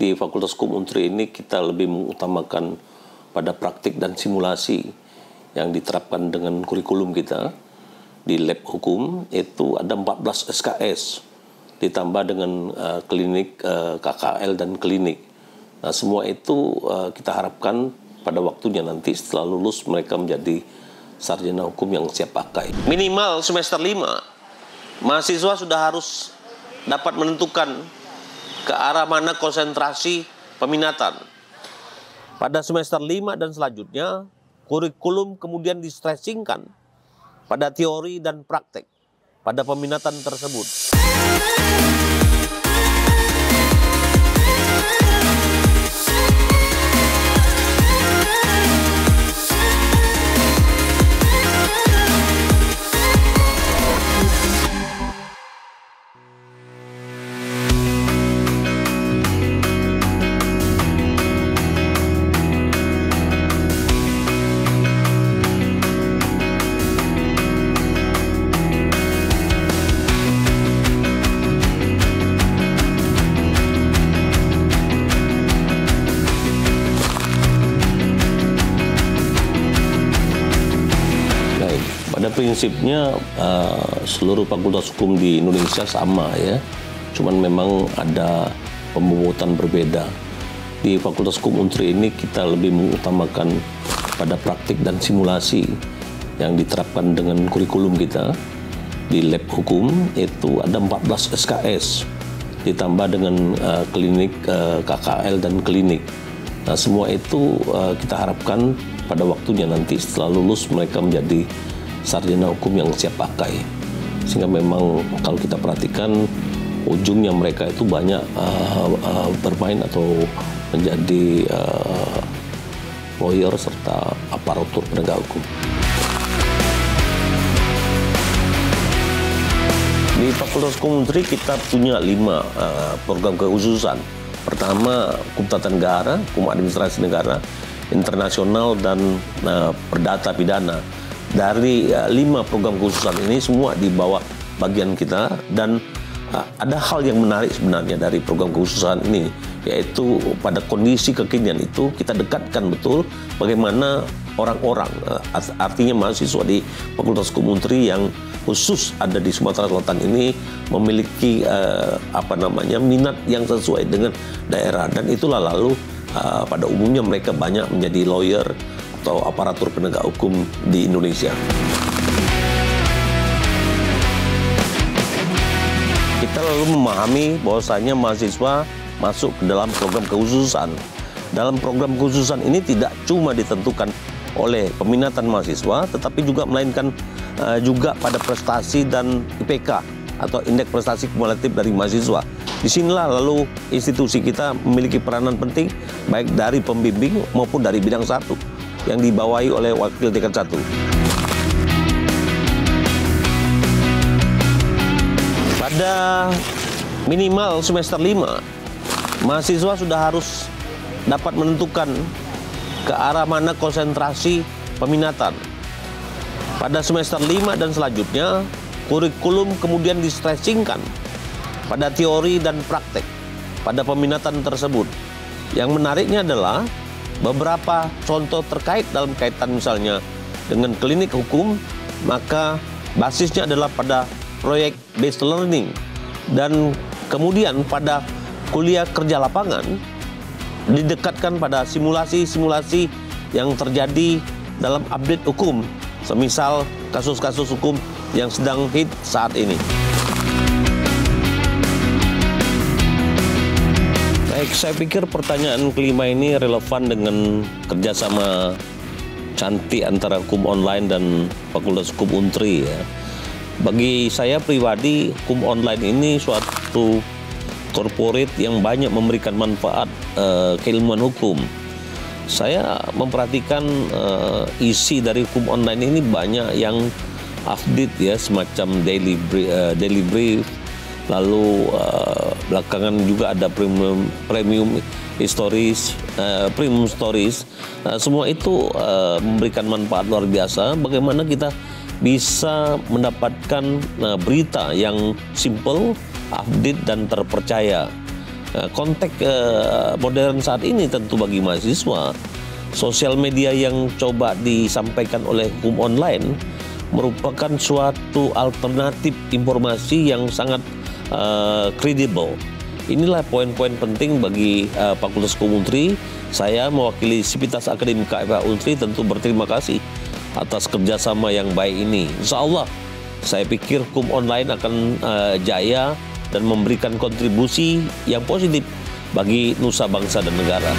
Di Fakultas Hukum Untri ini kita lebih mengutamakan pada praktik dan simulasi yang diterapkan dengan kurikulum kita. Di lab hukum itu ada 14 SKS, ditambah dengan klinik KKL dan klinik. Nah, semua itu kita harapkan pada waktunya nanti setelah lulus mereka menjadi sarjana hukum yang siap pakai. Minimal semester 5, mahasiswa sudah harus dapat menentukan ke arah mana konsentrasi peminatan. Pada semester 5 dan selanjutnya, kurikulum kemudian di-stressingkan pada teori dan praktek pada peminatan tersebut. Pada prinsipnya seluruh fakultas hukum di Indonesia sama ya, cuman memang ada pembobotan berbeda. Di Fakultas Hukum Untri ini kita lebih mengutamakan pada praktik dan simulasi yang diterapkan dengan kurikulum kita. Di lab hukum itu ada 14 SKS, ditambah dengan klinik KKL dan klinik. Nah, semua itu kita harapkan pada waktunya nanti setelah lulus mereka menjadi sarjana hukum yang siap pakai. Sehingga memang kalau kita perhatikan ujungnya mereka itu banyak bermain atau menjadi lawyer serta aparatur penegak hukum. Di Fakultas Hukum Untri kita punya 5 program kekhususan. Pertama, hukum tata negara, hukum administrasi negara, internasional, dan perdata pidana. Dari 5 program kekhususan ini semua di bawah bagian kita, dan ada hal yang menarik sebenarnya dari program kekhususan ini, yaitu pada kondisi kekinian itu kita dekatkan betul bagaimana orang-orang, artinya mahasiswa di Fakultas Hukum Untri yang khusus ada di Sumatera Selatan ini memiliki minat yang sesuai dengan daerah, dan itulah lalu pada umumnya mereka banyak menjadi lawyer atau aparatur penegak hukum di Indonesia. Kita lalu memahami bahwasanya mahasiswa masuk ke dalam program kekhususan. Dalam program kekhususan ini tidak cuma ditentukan oleh peminatan mahasiswa, tetapi juga melainkan juga pada prestasi dan IPK atau indeks prestasi kumulatif dari mahasiswa. Disinilah lalu institusi kita memiliki peranan penting baik dari pembimbing maupun dari bidang 1 yang dibawahi oleh wakil dekan 1. Pada minimal semester 5, mahasiswa sudah harus dapat menentukan ke arah mana konsentrasi peminatan. Pada semester 5 dan selanjutnya, kurikulum kemudian di-stressingkan pada teori dan praktek pada peminatan tersebut. Yang menariknya adalah beberapa contoh terkait dalam kaitan misalnya dengan klinik hukum, maka basisnya adalah pada proyek based learning, dan kemudian pada kuliah kerja lapangan didekatkan pada simulasi-simulasi yang terjadi dalam update hukum, semisal kasus-kasus hukum yang sedang hit saat ini. Baik, saya pikir pertanyaan kelima ini relevan dengan kerjasama cantik antara hukum online dan Fakultas Hukum Untri ya. Bagi saya pribadi, hukum online ini suatu corporate yang banyak memberikan manfaat keilmuan hukum. Saya memperhatikan isi dari hukum online ini banyak yang update ya, semacam daily brief, lalu belakangan juga ada premium stories, premium stories. Semua itu memberikan manfaat luar biasa. Bagaimana kita bisa mendapatkan berita yang simple, update dan terpercaya. konteks modern saat ini tentu bagi mahasiswa, sosial media yang coba disampaikan oleh hukum online merupakan suatu alternatif informasi yang sangat kredibel. Inilah poin-poin penting bagi Fakultas Hukum Untri. Saya mewakili Sivitas Akademik KFH Untri tentu berterima kasih atas kerjasama yang baik ini. Insya Allah, saya pikir hukum online akan jaya dan memberikan kontribusi yang positif bagi nusa bangsa dan negara.